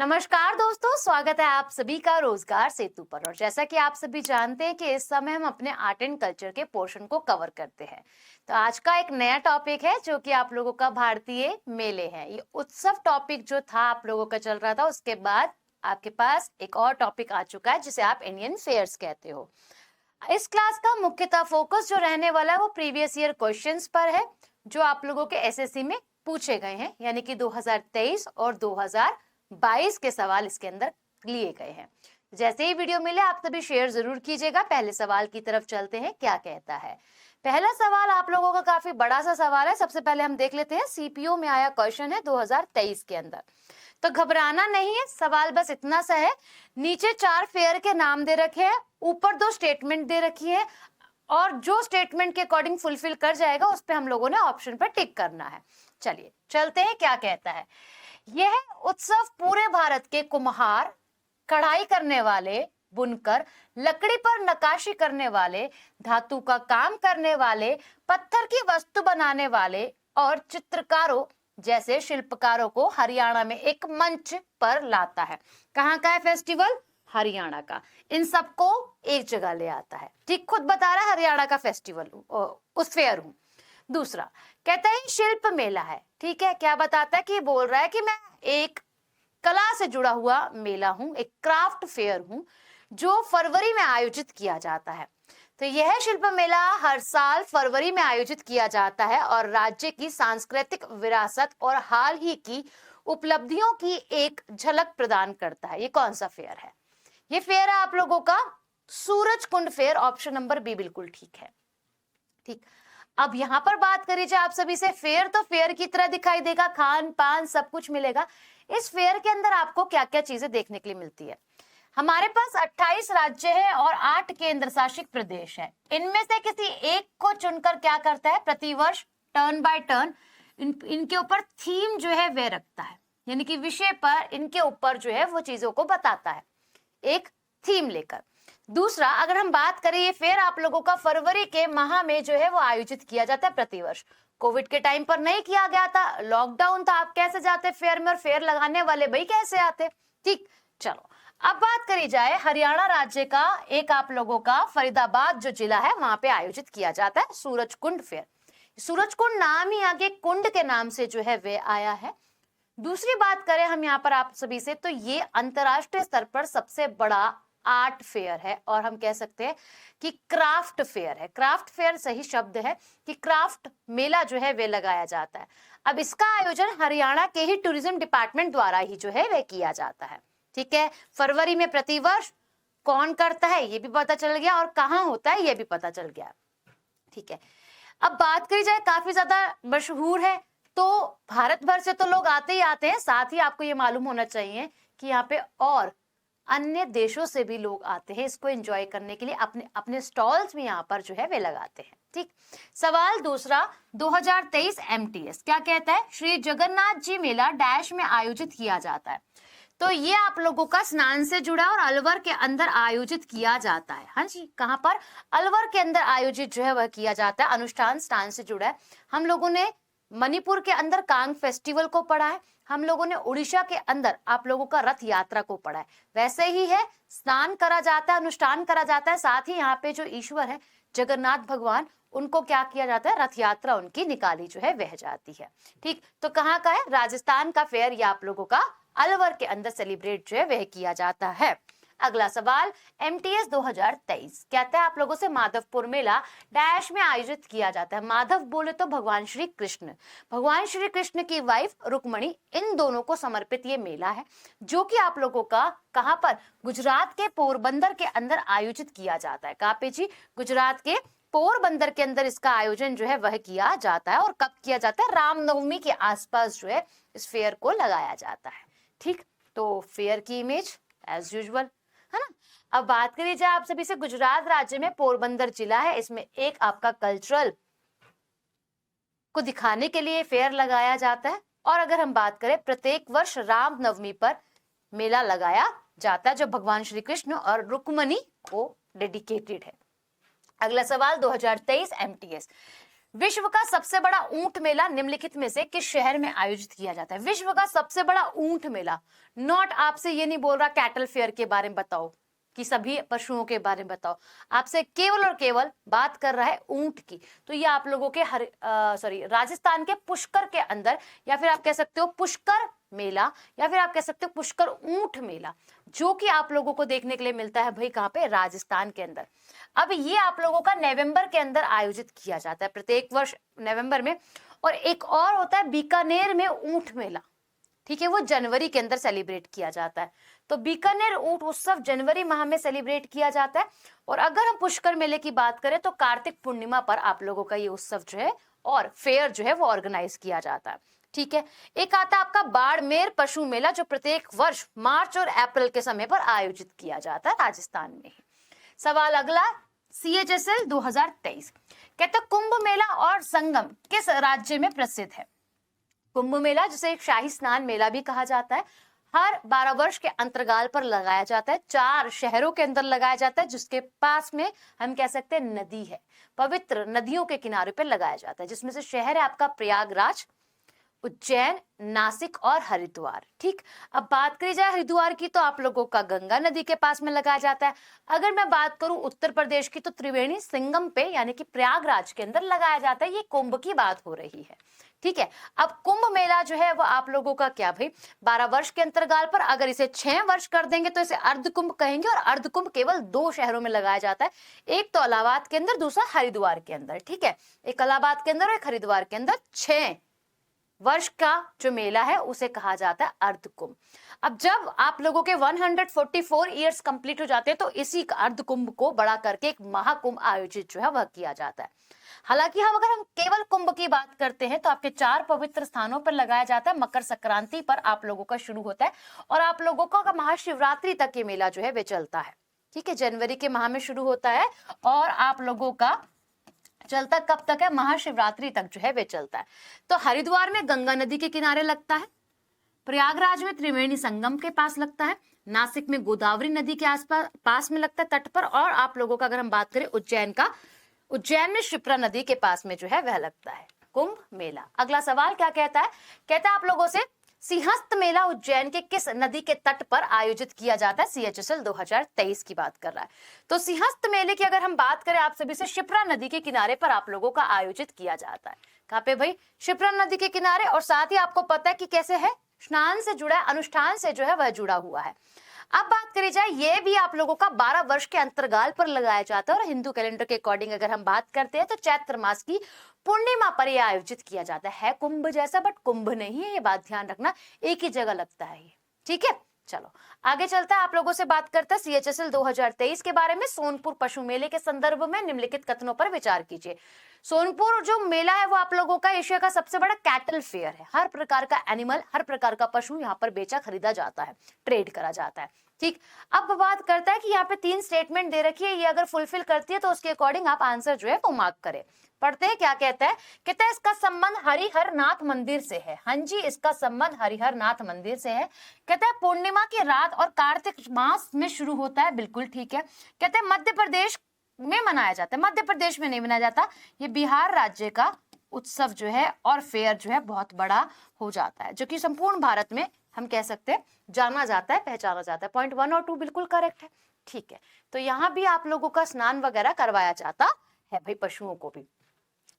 नमस्कार दोस्तों, स्वागत है आप सभी का रोजगार सेतु पर। और जैसा कि आप सभी जानते हैं कि इस समय हम अपने आर्ट एंड कल्चर के पोर्शन को कवर करते हैं, तो आज का एक नया टॉपिक है जो कि आप लोगों का भारतीय मेले है। ये उत्सव टॉपिक जो था आप लोगों का चल रहा था, उसके बाद आपके पास एक और टॉपिक आ चुका है जिसे आप इंडियन फेयर्स कहते हो। इस क्लास का मुख्यतः फोकस जो रहने वाला है वो प्रीवियस ईयर क्वेश्चंस पर है जो आप लोगों के एसएससी में पूछे गए हैं, यानी कि 2023 और 2022 के सवाल इसके अंदर लिए गए हैं। जैसे ही वीडियो मिले आप सभी शेयर जरूर कीजिएगा। पहले सवाल की तरफ चलते हैं, क्या कहता है। पहला सवाल आप लोगों का काफी बड़ा सा सवाल है। सबसे पहले हम देख लेते हैं, सीपीओ में आया क्वेश्चन है 2023 के अंदर। तो घबराना नहीं है, सवाल बस इतना सा है। नीचे 4 फेयर के नाम दे रखे हैं, ऊपर 2 स्टेटमेंट दे रखी है और जो स्टेटमेंट के अकॉर्डिंग फुलफिल कर जाएगा उस पे हम लोगों ने ऑप्शन पर टिक करना है। चलिए चलते हैं, क्या कहता है। यह उत्सव पूरे भारत के कुम्हार, कढ़ाई करने वाले, बुनकर, लकड़ी पर नक्काशी करने वाले, धातु का काम करने वाले, पत्थर की वस्तु बनाने वाले और चित्रकारों जैसे शिल्पकारों को हरियाणा में एक मंच पर लाता है। कहाँ का है फेस्टिवल? हरियाणा का। इन सबको एक जगह ले आता है। ठीक, खुद बता रहा है हरियाणा का फेस्टिवल उस फेयर हूं। दूसरा कहता है शिल्प मेला है। ठीक है, क्या बताता है कि बोल रहा है कि मैं एक कला से जुड़ा हुआ मेला हूं, एक क्राफ्ट फेयर हूं जो फरवरी में आयोजित किया जाता है। तो यह शिल्प मेला हर साल फरवरी में आयोजित किया जाता है और राज्य की सांस्कृतिक विरासत और हाल ही की उपलब्धियों की एक झलक प्रदान करता है। ये कौन सा फेयर है? ये फेयर है आप लोगों का Suraj Kund fair. Option number B बिल्कुल ठीक है। ठीक, अब यहाँ पर बात करी जाए आप सभी से, फेयर तो फेयर की तरह दिखाई देगा, खान पान सब कुछ मिलेगा। इस फेयर के अंदर आपको क्या क्या चीजें देखने के लिए मिलती है। हमारे पास 28 राज्य है और 8 केंद्र शासित प्रदेश है। इनमें से किसी एक को चुनकर क्या करता है, प्रतिवर्ष टर्न बाय टर्न इनके ऊपर थीम जो है वह रखता है, यानी कि विषय पर इनके ऊपर जो है वो चीजों को बताता है एक थीम लेकर। दूसरा, अगर हम बात करें, ये फेयर आप लोगों का फरवरी के माह में जो है वो आयोजित किया जाता है प्रतिवर्ष। कोविड के टाइम पर नहीं किया गया था, लॉकडाउन था, आप कैसे जाते फेयर में और फेयर लगाने वाले भाई कैसे आते। ठीक, चलो अब बात करी जाए हरियाणा राज्य का, एक आप लोगों का फरीदाबाद जो जिला है वहां पे आयोजित किया जाता है सूरज कुंड फेयर। सूरज कुंड नाम ही आगे कुंड के नाम से जो है वे आया है। दूसरी बात करें हम यहाँ पर आप सभी से, तो ये अंतरराष्ट्रीय स्तर पर सबसे बड़ा आर्ट फेयर है और हम कह सकते हैं कि क्राफ्ट फेयर है। क्राफ्ट फेयर सही शब्द है कि क्राफ्ट मेला जो है वे लगाया जाता है। अब इसका आयोजन हरियाणा के ही टूरिज्म डिपार्टमेंट द्वारा ही जो है वे किया जाता है। ठीक है, फरवरी में प्रतिवर्ष कौन करता है ये भी पता चल गया और कहाँ होता है ये भी पता चल गया। ठीक है, अब बात करी जाए, काफी ज्यादा मशहूर है तो भारत भर से तो लोग आते ही आते हैं, साथ ही आपको ये मालूम होना चाहिए कि यहाँ पे और अन्य देशों से भी लोग आते हैं इसको एंजॉय करने के लिए। अपने अपने स्टॉल्स भी यहाँ पर जो है वे लगाते हैं। ठीक, सवाल दूसरा, 2023 एमटीएस क्या कहता है। श्री जगन्नाथ जी मेला डैश में आयोजित किया जाता है। तो ये आप लोगों का स्नान से जुड़ा और अलवर के अंदर आयोजित किया जाता है। हाँ जी, कहाँ पर? अलवर के अंदर आयोजित जो है वह किया जाता है। अनुष्ठान स्नान से जुड़ा है। हम लोगों ने मणिपुर के अंदर कांग फेस्टिवल को पढ़ा है, हम लोगों ने उड़ीसा के अंदर आप लोगों का रथ यात्रा को पढ़ा है। वैसे ही है, स्नान करा जाता है, अनुष्ठान करा जाता है, साथ ही यहाँ पे जो ईश्वर है जगन्नाथ भगवान, उनको क्या किया जाता है, रथ यात्रा उनकी निकाली जो है वह जाती है। ठीक, तो कहाँ का है? राजस्थान का फेयर ये आप लोगों का अलवर के अंदर सेलिब्रेट जो है वह किया जाता है। अगला सवाल, एमटीएस 2023 कहता है आप लोगों से माधवपुर मेला डैश में आयोजित किया जाता है। माधव बोले तो भगवान श्री कृष्ण, भगवान श्री कृष्ण की वाइफ रुक्मणी, इन दोनों को समर्पित ये मेला है जो कि आप लोगों का कहां पर? गुजरात के पोरबंदर के अंदर आयोजित किया जाता है। कहां पे जी? गुजरात के पोरबंदर के अंदर इसका आयोजन जो है वह किया जाता है। और कब किया जाता है? रामनवमी के आसपास जो है इस फेयर को लगाया जाता है। ठीक, तो फेयर की इमेज एज यूजुअल है ना। अब बात करी जाए आप सभी से, गुजरात राज्य में पोरबंदर जिला है, इसमें एक आपका कल्चरल को दिखाने के लिए फेयर लगाया जाता है। और अगर हम बात करें, प्रत्येक वर्ष रामनवमी पर मेला लगाया जाता है जो भगवान श्री कृष्ण और रुक्मणी को डेडिकेटेड है। अगला सवाल, 2023 एमटीएस विश्व का सबसे बड़ा ऊंट मेला निम्नलिखित में से किस शहर में आयोजित किया जाता है? विश्व का सबसे बड़ा ऊंट मेला, नॉट आपसे ये नहीं बोल रहा कैटल फेयर के बारे में बताओ कि सभी पशुओं के बारे में बताओ, आपसे केवल और केवल बात कर रहा है ऊंट की। तो ये आप लोगों के राजस्थान के पुष्कर के अंदर, या फिर आप कह सकते हो पुष्कर मेला, या फिर आप कह सकते हो पुष्कर ऊंट मेला, जो कि आप लोगों को देखने के लिए मिलता है भाई कहाँ पे, राजस्थान के अंदर। अब ये आप लोगों का नवंबर के अंदर आयोजित किया जाता है प्रत्येक वर्ष नवंबर में। और एक और होता है बीकानेर में ऊंट मेला, ठीक है, वो जनवरी के अंदर सेलिब्रेट किया जाता है। तो बीकानेर ऊंट उत्सव जनवरी माह में सेलिब्रेट किया जाता है। और अगर हम पुष्कर मेले की बात करें तो कार्तिक पूर्णिमा पर आप लोगों का ये उत्सव जो है और फेयर जो है वो ऑर्गेनाइज किया जाता है, ठीक है। एक आता है आपका बाड़मेर पशु मेला, जो प्रत्येक वर्ष मार्च और अप्रैल के समय पर आयोजित किया जाता है राजस्थान में ही। सवाल अगला, CHSL 2023 कहते हैं कुंभ मेला और संगम किस राज्य में प्रसिद्ध है? कुंभ मेला, जिसे एक शाही स्नान मेला भी कहा जाता है, हर 12 वर्ष के अंतराल पर लगाया जाता है। 4 शहरों के अंदर लगाया जाता है, जिसके पास में हम कह सकते हैं नदी है, पवित्र नदियों के किनारे पर लगाया जाता है, जिसमें से शहर है आपका प्रयागराज, उज्जैन, नासिक और हरिद्वार, ठीक। अब बात करी जाए हरिद्वार की तो आप लोगों का गंगा नदी के पास में लगाया जाता है। अगर मैं बात करूं उत्तर प्रदेश की तो त्रिवेणी संगम पे यानी कि प्रयागराज के अंदर लगाया जाता है। ये कुंभ की बात हो रही है, ठीक है। अब कुंभ मेला जो है वो आप लोगों का क्या भाई 12 वर्ष के अंतराल पर, अगर इसे 6 वर्ष कर देंगे तो इसे अर्ध कुंभ कहेंगे। और अर्ध कुंभ केवल 2 शहरों में लगाया जाता है, एक तो इलाहाबाद के अंदर, दूसरा हरिद्वार के अंदर, ठीक है। एक इलाहाबाद के अंदर और एक हरिद्वार के अंदर। 6 वर्ष का जो मेला है उसे कहा जाता है अर्ध कुंभ। अब जब आप लोगों के 144 इयर्स कंप्लीट हो जाते हैं तो इसी अर्ध कुंभ को बड़ा करके एक महाकुंभ आयोजित जो है वह किया जाता है। हालांकि अगर हम केवल कुंभ की बात करते हैं तो आपके 4 पवित्र स्थानों पर लगाया जाता है। मकर संक्रांति पर आप लोगों का शुरू होता है और आप लोगों का महाशिवरात्रि तक ये मेला जो है वे चलता है, ठीक है। जनवरी के माह में शुरू होता है और आप लोगों का चलता कब तक है, महाशिवरात्रि तक जो है वे चलता है। तो हरिद्वार में गंगा नदी के किनारे लगता है, प्रयागराज में त्रिवेणी संगम के पास लगता है, नासिक में गोदावरी नदी के आसपास पास में लगता है तट पर, और आप लोगों का अगर हम बात करें उज्जैन में शिप्रा नदी के पास में जो है वह लगता है कुंभ मेला। अगला सवाल क्या कहता है, कहता है आप लोगों से सिंहस्थ मेला उज्जैन के किस नदी के तट पर आयोजित किया जाता है? CHSL 2023 की बात कर रहा है। तो सिंहस्थ मेले की अगर हम बात करें आप सभी से, शिप्रा नदी के किनारे पर आप लोगों का आयोजित किया जाता है। कहाँ पे भाई? शिप्रा नदी के किनारे। और साथ ही आपको पता है कि कैसे है, स्नान से जुड़ा है, अनुष्ठान से जो है वह जुड़ा हुआ है। अब बात करी जाए, ये भी आप लोगों का 12 वर्ष के अंतराल पर लगाया जाता है और हिंदू कैलेंडर के अकॉर्डिंग अगर हम बात करते हैं तो चैत्र मास की पूर्णिमा पर यह आयोजित किया जाता है। कुंभ जैसा बट कुंभ नहीं है, ये बात ध्यान रखना, एक ही जगह लगता है ये, ठीक है। चलो आगे चलता है, आप लोगों से बात करता है CHSL 2023 के बारे में। सोनपुर पशु मेले के संदर्भ में निम्नलिखित कथनों पर विचार कीजिए। सोनपुर जो मेला है वो आप लोगों का एशिया का सबसे बड़ा कैटल फेयर है। हर प्रकार का एनिमल, हर प्रकार का पशु यहाँ पर बेचा खरीदा जाता है, ट्रेड करा जाता है, ठीक। अब बात करता है कि यहाँ पे 3 स्टेटमेंट दे रखी है, ये अगर फुलफिल करती है तो उसके अकॉर्डिंग आप आंसर जो है वो मार्क करें। पढ़ते हैं क्या कहता है, कहता है इसका संबंध हरिहर नाथ मंदिर से है। हाँ जी, इसका संबंध हरिहर नाथ मंदिर से है। कहता है पूर्णिमा की रात और कार्तिक मास में शुरू होता है, बिल्कुल ठीक है। कहते हैं मध्य प्रदेश में मनाया जाता है, मध्य प्रदेश में नहीं मनाया जाता, ये बिहार राज्य का उत्सव जो है और फेयर जो है बहुत बड़ा हो जाता है, जो कि संपूर्ण भारत में हम कह सकते हैं जाना जाता है, पहचाना जाता है। पॉइंट 1 और 2 बिल्कुल करेक्ट है, ठीक है। तो यहाँ भी आप लोगों का स्नान वगैरह करवाया जाता है भाई पशुओं को भी,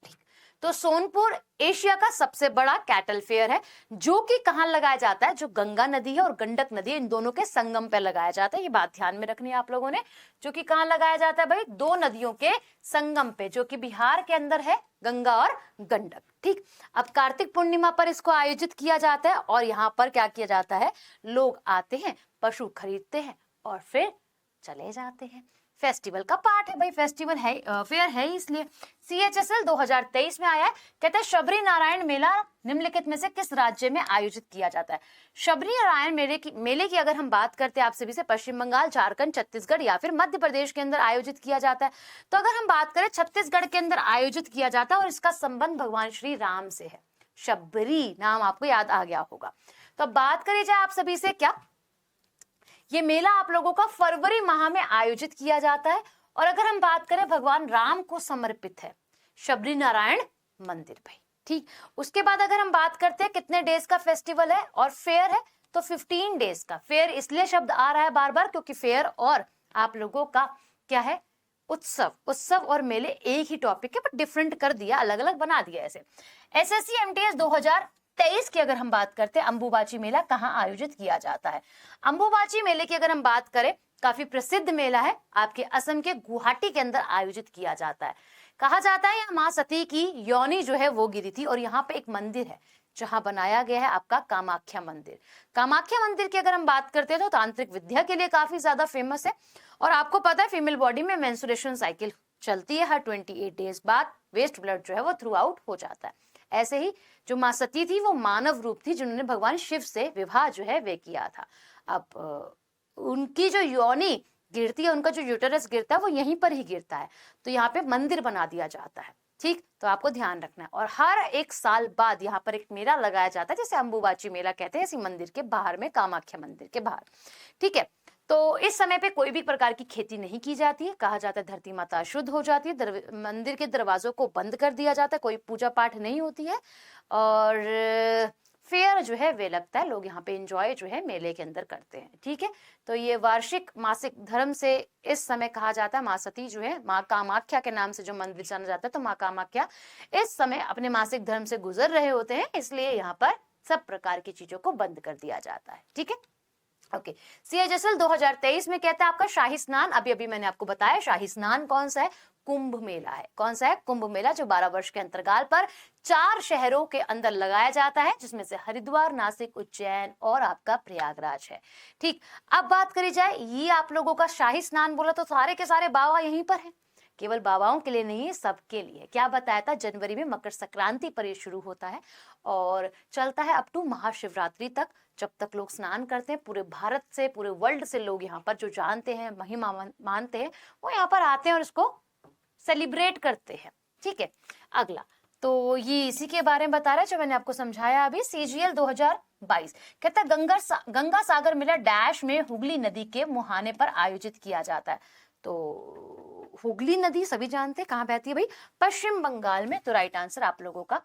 ठीक। तो सोनपुर एशिया का सबसे बड़ा कैटल फेयर है, जो कि कहाँ लगाया जाता है, जो गंगा नदी है और गंडक नदी है, इन दोनों के संगम पे लगाया जाता है। ये बात ध्यान में रखनी है आप लोगों ने, जो कि कहाँ लगाया जाता है भाई, 2 नदियों के संगम पे, जो कि बिहार के अंदर है, गंगा और गंडक, ठीक। अब कार्तिक पूर्णिमा पर इसको आयोजित किया जाता है और यहाँ पर क्या किया जाता है, लोग आते हैं, पशु खरीदते हैं और फिर चले जाते हैं। फेस्टिवल का पार्ट है भाई, फेस्टिवल है, फेयर है, इसलिए CHSL 2023 में आया है। कहता है शबरी नारायण मेला निम्नलिखित में से किस राज्य में आयोजित किया जाता है? शबरी नारायण मेले की अगर हम बात करते हैं आप सभी से, पश्चिम बंगाल, झारखंड, छत्तीसगढ़ या फिर मध्य प्रदेश के अंदर आयोजित किया जाता है। तो अगर हम बात करें छत्तीसगढ़ के अंदर आयोजित किया जाता है और इसका संबंध भगवान श्री राम से है। शबरी नाम आपको याद आ गया होगा। तो बात करी जाए आप सभी से, क्या ये मेला आप लोगों का फरवरी माह में आयोजित किया जाता है और अगर हम बात करें भगवान राम को समर्पित है। शबरी नारायण मंदिर भाई। ठीक, उसके बाद अगर हम बात करते हैं कितने डेज का फेस्टिवल है और फेयर है, तो 15 डेज का। फेयर इसलिए शब्द आ रहा है बार बार क्योंकि फेयर और आप लोगों का क्या है, उत्सव। उत्सव और मेले एक ही टॉपिक है, बट डिफरेंट कर दिया, अलग अलग बना दिया ऐसे। एसएससी एमटीएस 2023 की अगर हम बात करते हैं, अंबुबाची मेला कहाँ आयोजित किया जाता है। अंबुबाची मेले की अगर हम बात करें, काफी प्रसिद्ध मेला है, आपके असम के गुवाहाटी के अंदर आयोजित किया जाता है। कहा जाता है यहाँ माँ सती की योनि जो है वो गिरी थी, और यहाँ पे एक मंदिर है जहां बनाया गया है आपका कामाख्या मंदिर। कामाख्या मंदिर की अगर हम बात करते हैं तो तांत्रिक विद्या के लिए काफी ज्यादा फेमस है। और आपको पता है फीमेल बॉडी में मेंस्ट्रुएशन साइकिल चलती है, हर 28 डेज बाद वेस्ट ब्लड जो है वो थ्रू आउट हो जाता है। ऐसे ही जो माँ सती थी वो मानव रूप थी जिन्होंने भगवान शिव से विवाह जो है वे किया था। अब उनकी जो योनि गिरती है, उनका जो यूटेरस गिरता है वो यहीं पर ही गिरता है, तो यहाँ पे मंदिर बना दिया जाता है। ठीक, तो आपको ध्यान रखना है। और हर एक साल बाद यहाँ पर एक मेला लगाया जाता है, जैसे अंबुबाची मेला कहते हैं, इसी मंदिर के बाहर में, कामाख्या मंदिर के बाहर। ठीक है, तो इस समय पे कोई भी प्रकार की खेती नहीं की जाती है। कहा जाता है धरती माता शुद्ध हो जाती है, मंदिर के दरवाजों को बंद कर दिया जाता है, कोई पूजा पाठ नहीं होती है, और फेयर जो है वे लगता है, लोग यहाँ पे एंजॉय जो है मेले के अंदर करते हैं। ठीक है, तो ये वार्षिक मासिक धर्म से इस समय कहा जाता है, माँ सती जो है, माँ कामाख्या के नाम से जो मंदिर जाना जाता है, तो माँ कामाख्या इस समय अपने मासिक धर्म से गुजर रहे होते हैं, इसलिए यहाँ पर सब प्रकार की चीजों को बंद कर दिया जाता है। ठीक है, ओके। सीएचएसएल 2023 में कहता है आपका शाही स्नान, अभी अभी मैंने आपको बताया शाही स्नान कौन सा है, कुंभ मेला है। कौन सा है, कुंभ मेला, जो 12 वर्ष के अंतराल पर 4 शहरों के अंदर लगाया जाता है, जिसमें से हरिद्वार, नासिक, उज्जैन और आपका प्रयागराज है। ठीक, अब बात करी जाए, ये आप लोगों का शाही स्नान बोला तो सारे के सारे बाबा यहीं पर हैं, केवल बाबाओं के लिए नहीं है, सबके लिए। क्या बताया था, जनवरी में मकर संक्रांति पर ये शुरू होता है और चलता है अप टू महाशिवरात्रि तक, जब तक लोग स्नान करते हैं। पूरे भारत से, पूरे वर्ल्ड से लोग यहाँ पर जो जानते हैं, महिमा मानते हैं, वो यहाँ पर आते हैं और इसको सेलिब्रेट करते हैं। ठीक है, अगला तो ये इसी के बारे में बता रहा है जो मैंने आपको समझाया अभी। सीजीएल 2022 कहता है गंगा सागर मेला डैश में हुगली नदी के मुहाने पर आयोजित किया जाता है। तो हुगली नदी सभी जानते हैं कहाँ बहती है भाई, पश्चिम बंगाल में। तो राइट आंसर आप लोगों का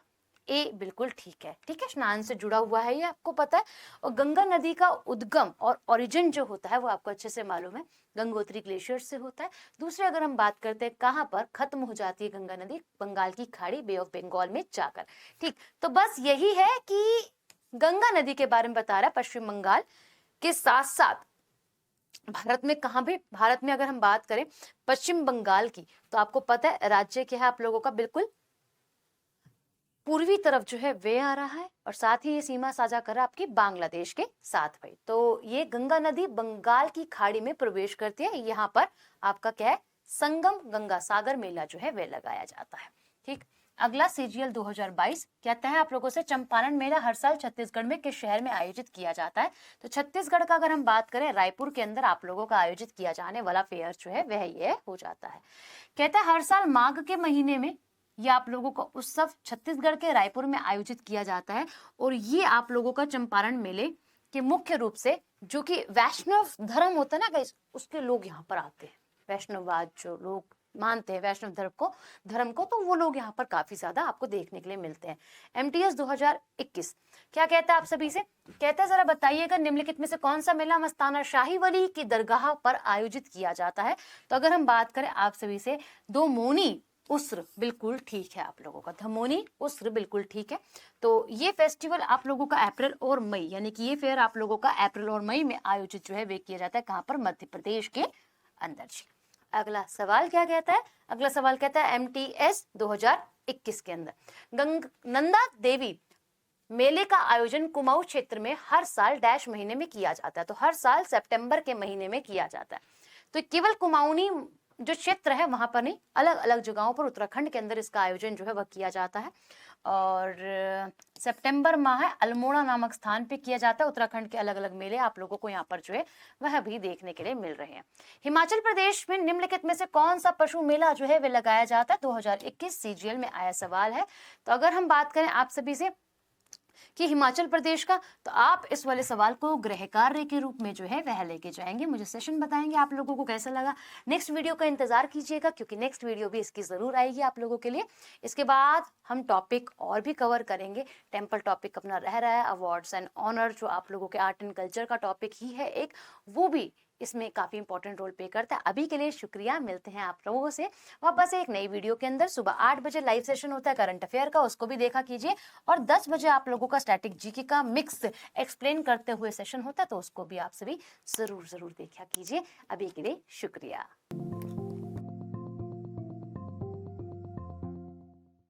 ए बिल्कुल ठीक है। ठीक है, स्नान से जुड़ा हुआ है ये आपको पता है। और गंगा नदी का उद्गम और ओरिजिन जो होता है वो आपको अच्छे से मालूम है, गंगोत्री ग्लेशियर से होता है। दूसरे अगर हम बात करते हैं कहाँ पर खत्म हो जाती है गंगा नदी, बंगाल की खाड़ी, बे ऑफ बंगाल में जाकर। ठीक, तो बस यही है कि गंगा नदी के बारे में बता रहा है, पश्चिम बंगाल के साथ साथ भारत में कहाँ भी, भारत में अगर हम बात करें पश्चिम बंगाल की, तो आपको पता है राज्य क्या है आप लोगों का, बिल्कुल पूर्वी तरफ जो है वे आ रहा है, और साथ ही ये सीमा साझा कर रहा है आपकी बांग्लादेश के साथ भाई। तो ये गंगा नदी बंगाल की खाड़ी में प्रवेश करती है, यहाँ पर आपका क्या है, संगम गंगा सागर मेला जो है वे लगाया जाता है। ठीक, अगला सीजीएल 2022 कहता है आप लोगों से चंपारण मेला हर साल छत्तीसगढ़ में किस शहर में आयोजित किया जाता है। तो छत्तीसगढ़ का अगर हम बात करें, रायपुर के अंदर आप लोगों का आयोजित किया जाने वाला फेयर जो है वह ये हो जाता है। कहता है हर साल माघ के महीने में ये आप लोगों का उत्सव छत्तीसगढ़ के रायपुर में आयोजित किया जाता है, और ये आप लोगों का चंपारण मेले के मुख्य रूप से जो कि वैष्णव धर्म होता है ना गाइस, उसके लोग यहाँ पर आते हैं। वैष्णववाद जो लोग मानते हैं वैष्णव धर्म को, तो वो लोग यहाँ पर काफी ज्यादा आपको देखने के लिए मिलते हैं। एमटीएस 2021 क्या कहता है आप सभी से, कहता है जरा बताइएगा निम्नलिखित में से कौन सा मेला मस्ताना शाही वली की दरगाह पर आयोजित किया जाता है। तो अगर हम बात करें आप सभी से, धमोनी उस्र बिल्कुल ठीक है आप लोगों का, धमोनी उस्र बिल्कुल ठीक है। तो ये फेस्टिवल आप लोगों का अप्रैल और मई, यानी कि ये फेयर आप लोगों का अप्रैल और मई में आयोजित जो है वे किया जाता है, कहाँ पर, मध्य प्रदेश के अंदर। अगला सवाल क्या कहता है, अगला सवाल कहता है एमटीएस 2021 के अंदर नंदा देवी मेले का आयोजन कुमाऊं क्षेत्र में हर साल डैश महीने में किया जाता है। तो हर साल सितंबर के महीने में किया जाता है। तो केवल कुमाऊनी जो क्षेत्र है वहां पर नहीं, अलग अलग जगहों पर उत्तराखंड के अंदर इसका आयोजन जो है वह किया जाता है। और सितंबर माह है, अल्मोड़ा नामक स्थान पे किया जाता है। उत्तराखंड के अलग अलग मेले आप लोगों को यहाँ पर जो है वह भी देखने के लिए मिल रहे हैं। हिमाचल प्रदेश में निम्नलिखित में से कौन सा पशु मेला जो है वह लगाया जाता है। 2021 सीजीएल में आया सवाल है। तो अगर हम बात करें आप सभी से, कि हिमाचल प्रदेश का, तो आप इस वाले सवाल को गृह कार्य के रूप में जो है वह लेके जाएंगे, मुझे सेशन बताएंगे आप लोगों को कैसा लगा। नेक्स्ट वीडियो का इंतजार कीजिएगा क्योंकि नेक्स्ट वीडियो भी इसकी जरूर आएगी आप लोगों के लिए। इसके बाद हम टॉपिक और भी कवर करेंगे। टेम्पल टॉपिक अपना रह रहा है, अवार्ड्स एंड ऑनर जो आप लोगों के आर्ट एंड कल्चर का टॉपिक ही है एक, वो भी इसमें काफी इंपॉर्टेंट रोल प्ले करता है। अभी के लिए शुक्रिया, मिलते हैं आप लोगों से वापस एक नई वीडियो के अंदर। सुबह 8 बजे लाइव सेशन होता है करंट अफेयर का, उसको भी देखा कीजिए। और 10 बजे आप लोगों का स्टैटिक जीके का मिक्स एक्सप्लेन करते हुए सेशन होता है, तो उसको भी आप सभी जरूर देखा कीजिए। अभी के लिए शुक्रिया।